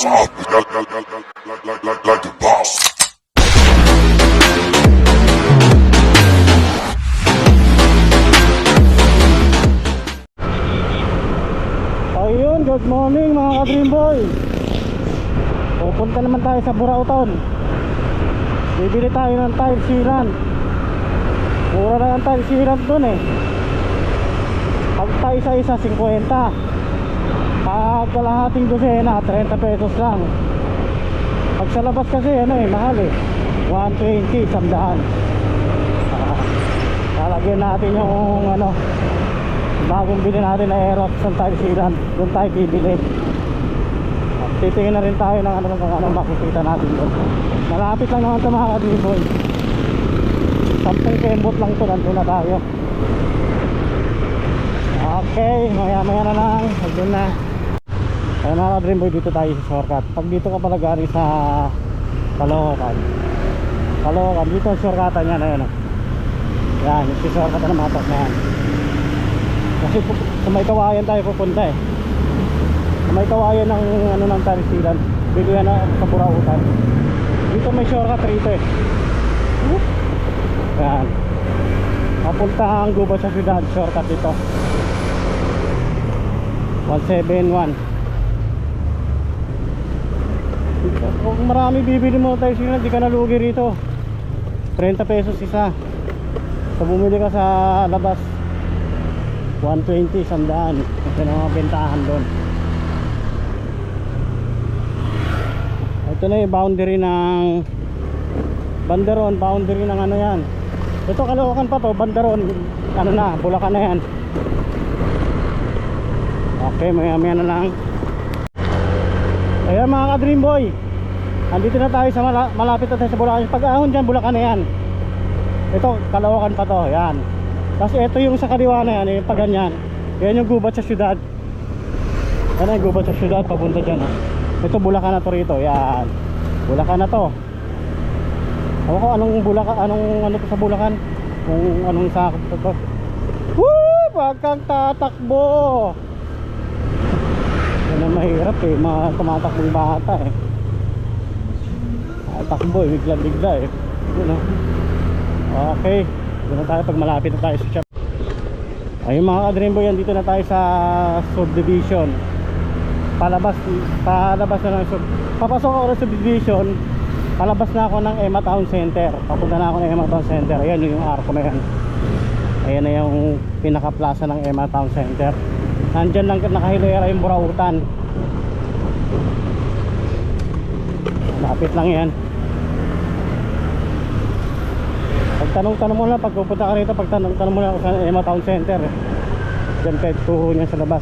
top like the boss. Ayun, good morning mga ka-Dream Boy. Pupunta naman tayo sa Burautan. Bibili tayo ng tire sealant. Mura na ang tire sealant dun eh. Pag tayo sa isa 50, pag kalahating dosena 30 pesos lang. Pag sa labas kasi ano eh, mahal eh, 120, 100. Lalagyan natin yung ano, bagong bili natin na Aerox ng tire sealant. Doon tayo bibili. Titingin na rin tayo ng ano makikita natin doon. Malapit lang naman ito mga ka-Dream Boy. 10 kembot lang ito, nandun na tayo. Okay, maya na lang, nandun na. Kaya mga ka-Dream Boy, dito tayo sa shortcut. Pag dito ka pala galing sa Caloocan, dito ang shortcutan niya na yun. Yan, yung shortcut na matas na yan. Kasi sa may kawayan tayo pupunta eh. Sa may kawayan ng ano ng tire sealant, bigyan na sa Burautan. Dito may shortcut rito eh. Yan, papunta ang Gubat sa Ciudad, shortcut dito 171. Kung marami bibili mo tayo sila, di ka nalugi rito. 30 pesos isa. So bumili ka sa labas 120, 100. Ito na mga bentahan doon. Ito na yung boundary ng Banderon, boundary ng ano yan. Ito Caloocan pa to, Banderon, ano na, Bulacan na yan. Okay, maya na lang. Ayan mga ka-Dream Boy, andito na tayo sa malapit na tayo sa Bulacan. Pag ahon dyan, Bulacan na yan. Ito, Caloocan pa to, yan. Tapos ito yung sa kaliwa na yan, yung pag ganyan. Yan yung Gubat sa Ciudad. Yan yung Gubat sa Ciudad, papunta dyan ha. Ito Bulacan na to rito, yan. Bulacan na to. Ako ko anong Bulacan, anong ano to sa Bulacan, kung anong sakop to. Woo! Pagkang tatakbo. Yan ang mahirap eh, mga tumatakbong bata eh. Takbo eh, bigla eh. Yun o. Okay, doon na tayo pag malapit na tayo sa shop. Ayun mga ka-Dream Boy, dito na tayo sa subdivision. Palabas na ng papasok ako ng subdivision. Palabas na ako ng Emma Town Center. Papunta na ako ng Emma Town Center. Ayan yung arko na yan. Ayan na yung pinaka plaza ng Emma Town Center. Nandyan lang nakahilera yung Burautan. Lapit lang yan. Pagtanong-tanong mo lang, pag pupunta ka rito, pagtanong-tanong mo lang ako sa Emma Town Center. Diyan kahit tuho niya sa labas.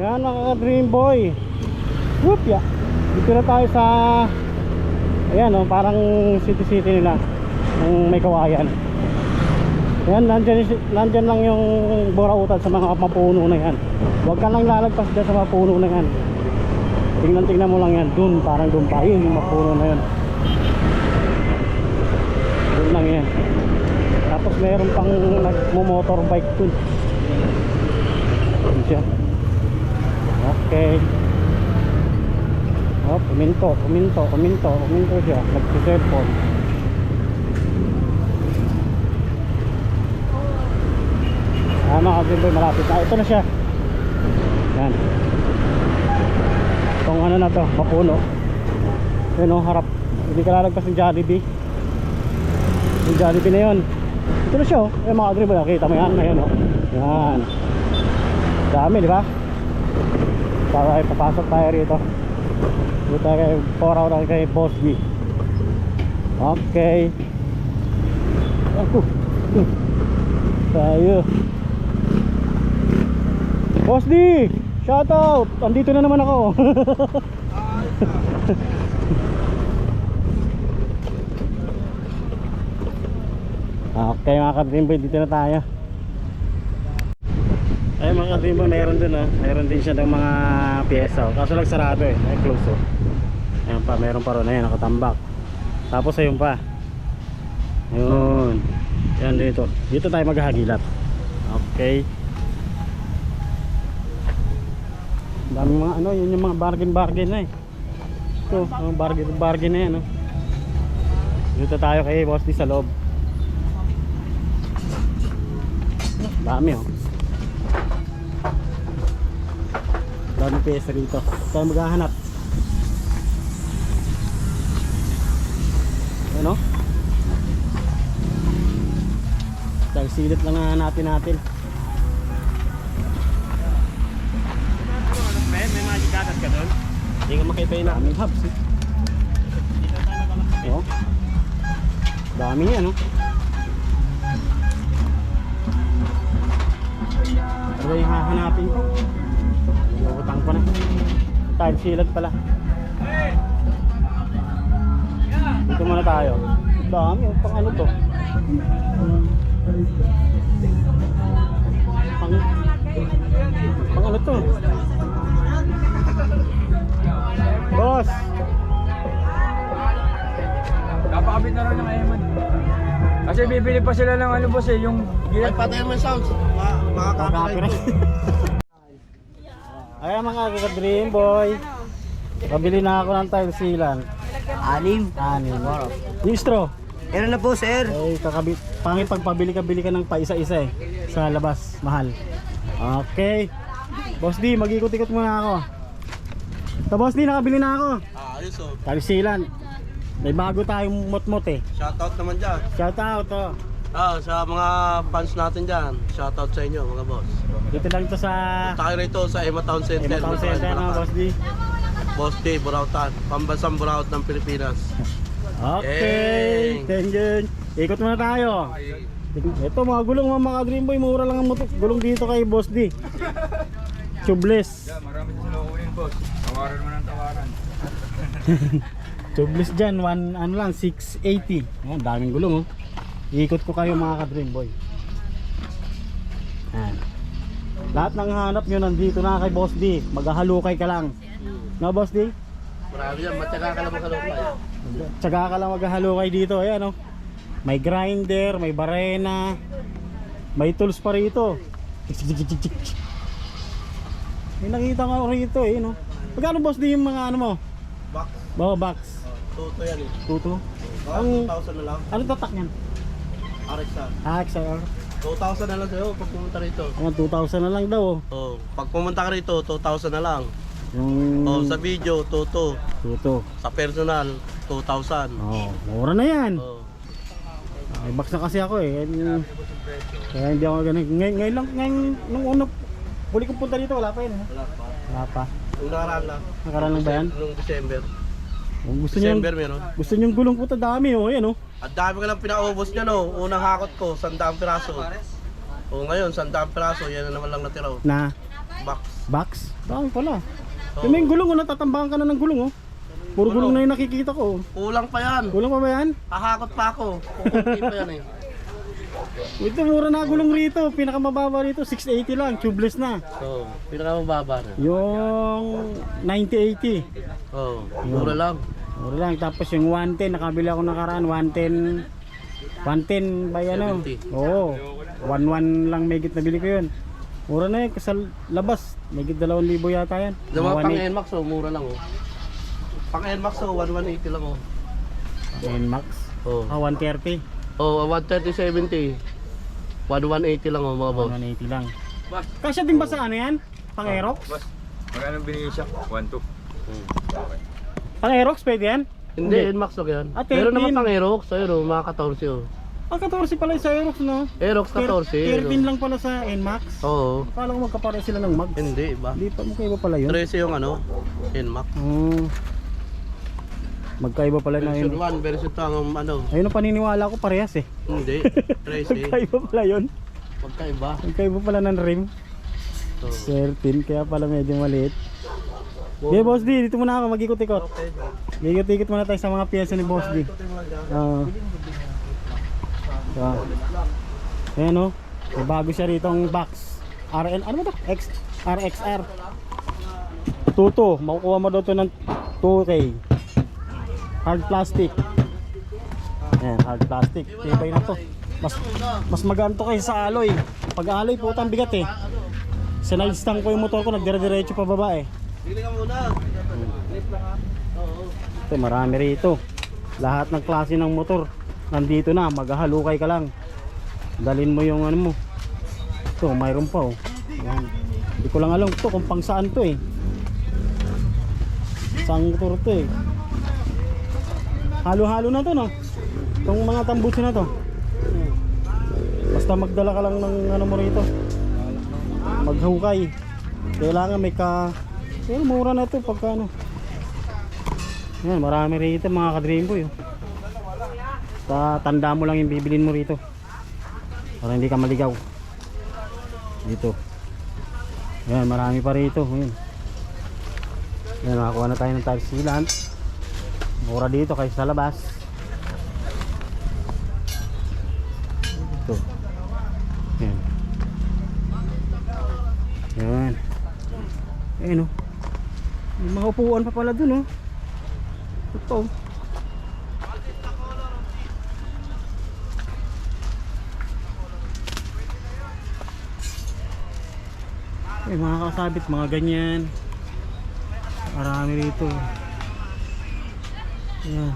Yan mga Dream Boy. Whoop ya. Dito na tayo sa ayan o, parang city nila ng may kawayan. Yan, nandyan lang yung Burautan sa mga mapuno na yan. Huwag ka lang lalagpas dyan sa mapuno na yan. Tingnan mo lang yan. Dun, parang dun pa. Yun yung mapuno na yan. Dun lang yan. Tapos meron pang nagmo-motorbike dun. Dun siya. Okay. Oh, puminto siya. Nagsi-cellphone. Mga ka-Dream, malapit na. Ito na siya. Yan. Itong ano na to, mapuno. Yun o, harap. Hindi ka lalagpas ng Jollibee. Yung Jollibee na yun. Ito na siya o. Mga ka-Dream, nakita mo yan. Ayan o. Yan. Dami, di ba? Para papasok tayo rito. Dito tayo kay Foraw lang kay Boss B. Okay. Tayo. Boss D, shout out. Andito na naman ako. Okay mga ka-Dream Boy, dito na tayo. Ay mga ka-Dream Boy, mayroon dun mayroon din siya ng mga pyesa kaso lang sarado eh, ay close Ayan pa, mayroon pa ron, ayan nakatambak. Tapos ayun pa. Ayun. Yan dito tayo maghahagilat. Okay. Dami mga ano, yun yung mga bargain na eh. Ito, mga bargain na yan, no? Dito tayo kay Boss D sa loob. Dami, oh. Dami pyesa rito. Tayo maghahanap. Ano? Dahil silid lang nahanapin natin. May magic gatas ka doon? Hindi ka makita yun Daming hubs, eh. Oh. Dami yan, no? Ano yung hahanapin ko? Utang ko na. Tile silad pala. Dito muna tayo. Dami, oh. Pang ano to? Pang ano to? Boss! Kapakabit na lang ng Eman. Kasi bibili pa sila ng ano boss eh, yung Ay, patay mo yung sounds. Copyright. Ayan mga ka-dream boy. Pabili na ako ng tile sealant. Anim. Yung straw. Meron na po, sir. Eh, kakabit. Pangit pag pabili ka ng pa isa-isa eh. Sa labas, mahal. Okay. Boss D, mag-ikot-ikot muna ako. So Boss D, nakabili na ako. Ayos oh. Tile sealant. May bago tayong mot-mot eh. Shoutout naman dyan. Shout out oh. Sa mga fans natin dyan. Shoutout sa inyo, mga boss. Dito lang to sa Tayo rito sa Emma Town Center. Emma Town Center no, Boss D. Boss D, Burautan. Pambansang Buraut ng Pilipinas. Okay. Hey. Tengen. Ikot muna tayo. Ito mga gulong mga ka-dream boy, mura lang ang gulong dito kay Boss D. Tubeless. marami sa sila kunin boss. Tawaran mo ng tawaran. Tubeless dyan, ano lang, 680. Ayan, daming gulong oh. Iikot ko kayo mga ka-dream boy. Ayan. Lahat ng hanap nyo nandito na kay Boss D. Maghahalukay ka lang. No Boss D? Marami yan, matyaga ka lang makalupay. Tsaga ka lang maghahalukay dito. Ayan oh. May grinder, may barena, may tools pa rito. May nakita ko rito eh no. Magkano Boss D yung mga ano mo? Box. Box. Tuto yan eh. Tuto. Ang 2,000 na lang. Ano tatak niyan? RXR. XR. 2,000 na lang sa'yo pag pumunta rito. Ayan, 2,000 na lang daw oh. Oh, pag pumunta ka rito, 2,000 na lang. Yung Oh, sa video, Tuto. tuto. Sa personal, 2,000. Oh, mura na yan. Oh. May box na kasi ako eh. Kaya hindi ako ganun. Ngayon lang, nung una, huli kong punta dito, wala pa yun. Wala pa. Wala pa. Yung nakaraan lang. Nakaraan lang ba yan? Nung December. Kung gusto niyo, December meron. gusto niyo gulong puta dami oh, yan oh. At dami ka lang pinaubos niya no. Unang hakot ko, 100 piraso. O ngayon, 100 piraso, yan na naman lang natira. Oh. Na Box. box? Dami pala. Oh. Yung may gulong oh, natatambakan ka na ng gulong oh. Puro gulong na yung nakikita ko oh. Kulang pa yan. Kulang pa ba yan? Hahakot pa ako. Kukunti pa yan eh. Ito mura na gulong rito. Pinakamababa rito 680 lang, tubeless na. So, pinakamababa na. Yung 9080. Oh, mura lang. Mura lang. Tapos yung 110, nakabili ako nakaraan 110 by ano? 70. Oo. 11 lang megit nabili ko yun. Mura na yun sa labas. Megit 2,000 yata yan. Yung mga pang 1,800. NMAX oh, mura lang oh. Pang NMAX oh, 1,180 lang oh. NMAX. Oh. 130. Oh, 130-70. 1,180 lang oh mga boss. 180 lang. Kasya din ba sa ano yan? Pang Aerox? Boss, magkano binigay siya? 1-2. Pang Aerox pwede yan? Hindi, NMAX lang yan. Ah, Meron 13. naman pang Aerox, ayun oh, mga 14 oh. Ang 14 pala yung sa Aerox no? Aerox 14. 13 lang pala sa NMAX. Oo. Akala ko magkapare sila ng mags. Hindi ba? Hindi pa, magkaiba pala yun. 13 yung ano, NMAX. Magkaiba pala na Version yun. 1, version 2 ang ano. Ayun ang paniniwala ko parehas eh. Hindi, 13. Magkaiba pala yun. Pagkaiba. Magkaiba pala ng rim. Oh. 13, kaya pala medyo maliit. Okay, Boss D, dito muna ako mag-ikot-ikot. Okay. Ikot-ikot muna tayo sa mga piyesa ni Boss D. Ayan o. May bago siya rito ang box. RN, ano ba ito? RXR. Tuto, makukuha mo daw ito ng 2K. Hard plastic. Ayan, hard plastic. Tibay na to. Mas magaan to kaysa sa alloy. Pag alloy po, ang bigat eh. Sinalistang ko yung motor ko, nagdire-diretso pa baba eh. Sige ka muna. Lift lang ha. Oo. Ito, marami rito. Lahat ng klase ng motor nandito na, maghahalukay ka lang. Dalin mo yung ano mo. Ito, mayroon pa oh. Yan. Hindi ko lang alam to kung pang saan to eh. Saang motor to eh. Halo-halo na to no. Itong mga tambuso na to. Basta magdala ka lang ng ano mo rito. Maghukay. Kailangan may ka... Pero mura na to pagka ano. Yan, marami rito mga ka-Dreamboy oh. Tanda mo lang yung bibilin mo rito para hindi ka maligaw dito. Yan, marami pa rito. Yan, makakuha na tayo ng tire sealant. Mura dito kaysa sa labas. Ito. Yan. Yan. Ayan oh. May mga upuan pa pala dun oh. Ito. Mga kasabit, mga ganyan. Marami rito. Ayan.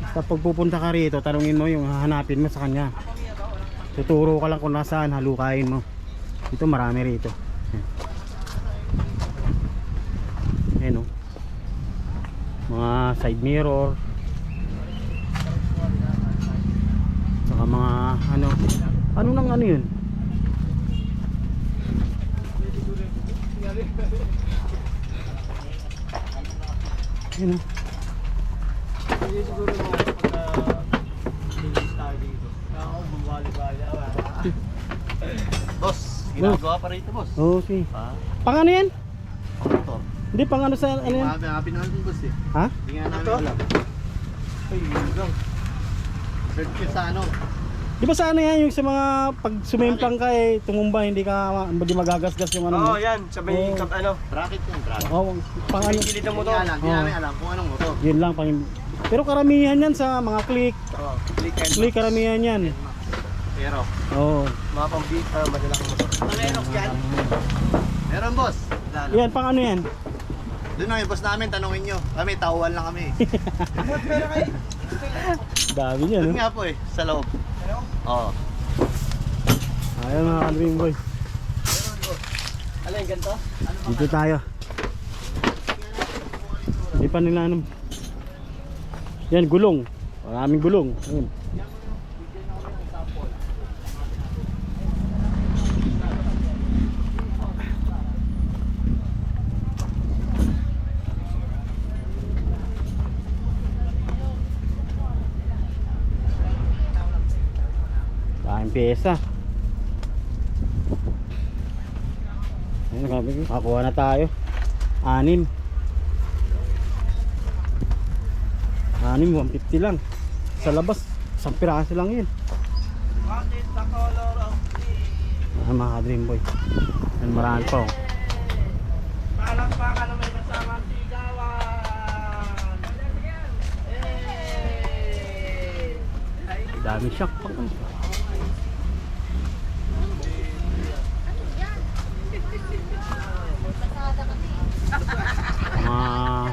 Basta pag pupunta ka rito, tanungin mo yung hahanapin mo sa kanya. Tuturo ka lang kung nasaan, halukain mo. Dito marami rito. Ayan o. Mga side mirror. Saka mga ano. Ano nang ano yun? Yun o. Hindi siguro mo pagka linis tayo dito. Ako, bumali-bali. Boss, ginagawa pa rito, boss. Oo, sige. Ha? Pang ano yan? Motor. Hindi, pang ano sa ano yan? Happy naman, boss eh. Ha? Hindi nga namin alam. Ay, yun lang. Search ko sa ano. Di ba sa ano yan, yung sa mga pag sumimplang ka eh, tumumba, hindi magagasgas yung ano mo? yan. Sa may Oo. ano. Bracket yun, bracket. Oo, pang ano? Gilid ng Hindi motor. alam, hindi namin alam kung anong motor. Yun lang, pang... Pero karamihan yan sa mga click. Oh, click and Click, karamihan yan. pero Oo. mga pang-beat madalang motor. Meron yan. Meron, boss. Yan, pang ano yan? Doon lang yung boss namin, tanongin nyo. Kami, tauhan lang kami. Dami yan, Doon no? nga po eh, sa loob. Oo. Ayun mga ka-Dream Boy. Alin, ganito? Dito tayo. Hindi pa nila ano. Yan, gulong. Maraming gulong. Ayun. Daming pyesa. Ayun, nakakuha na tayo. 6. 150 lang. Sa labas, 1 piraso lang yun. Mga ka-Dream Boy. Yan, marami pa oh. Palakpakan na may kasamang sigawan. Daming shock pa oh.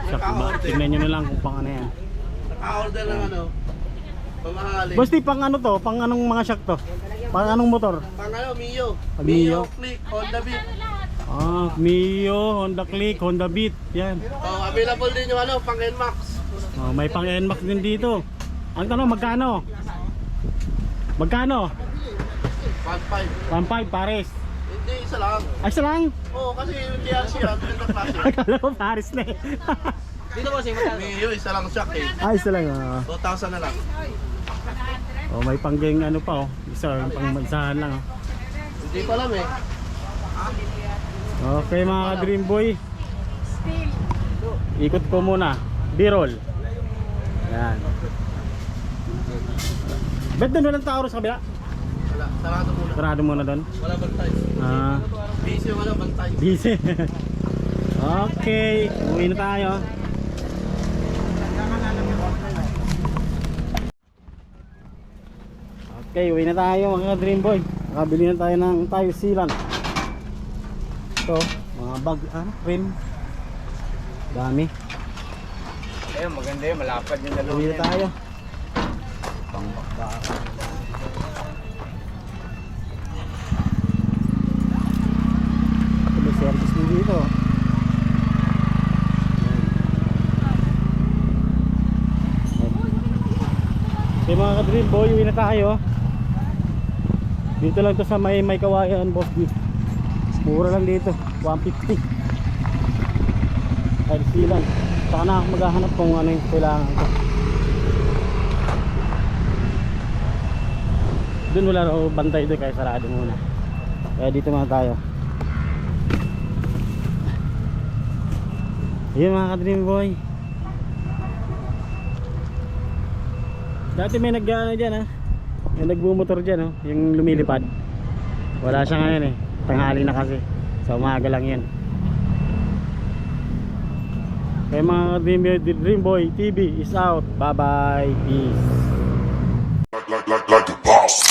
Shock ba? Tingnan nyo na lang kung pang ano yan. Naka-order ng ano, pamahalin. Basti pang ano to? Pang anong mga shock to? Pang anong motor? Pang ano, Mio. Pang Mio. Click, Honda Beat. Mio, Honda Click, Honda Beat. Yan. Oh, available din yung ano, pang NMAX. May pang NMAX din dito. Ang tanong, magkano? Magkano? 1.5. 1.5 pares. Hindi, isa lang. Ay, isa lang. Oo, kasi yung TRC yan, yung klase. Akala ko pares na eh. Dito boss, magkano? Mio, isa lang shock eh. Ay, isa lang. 2,000 na lang. May pangging ano pa oh. Isa, yung pang magsahan lang oh. Hindi pa alam eh. Okay mga Dream Boy. Ikot ko muna. B-roll. Yan. Bet doon walang tao sa kabila? Wala, sarado muna. Sarado muna doon. Wala bantay. Busy yung ano, bantay. Busy. Okay, uwi na tayo. Okay, uwi na tayo mga Dream Boy. Nakabili na tayo ng tire sealant. Ito, mga Mga bag, rim. Dami. Ayun, maganda yun. Malapad yung dalawa. Uwi na tayo. May service mo dito. Okay mga ka-dream boy, uwi na tayo. Dito lang to sa may kawayan, boss. Mura lang dito, 150. Ay, silang. Saka na ako maghahanap kung ano yung kailangan ko. Doon wala na bantay doon kaya sarado muna. Kaya dito muna tayo. Ayun mga ka-dream boy. Dati may nag-ano dyan may nagbumotor dyan yung lumilipad. Wala siya ngayon tanghali na kasi. So umaga lang yun. Kaya mga Dream Boy TV is out. Bye bye. Peace. Like the boss.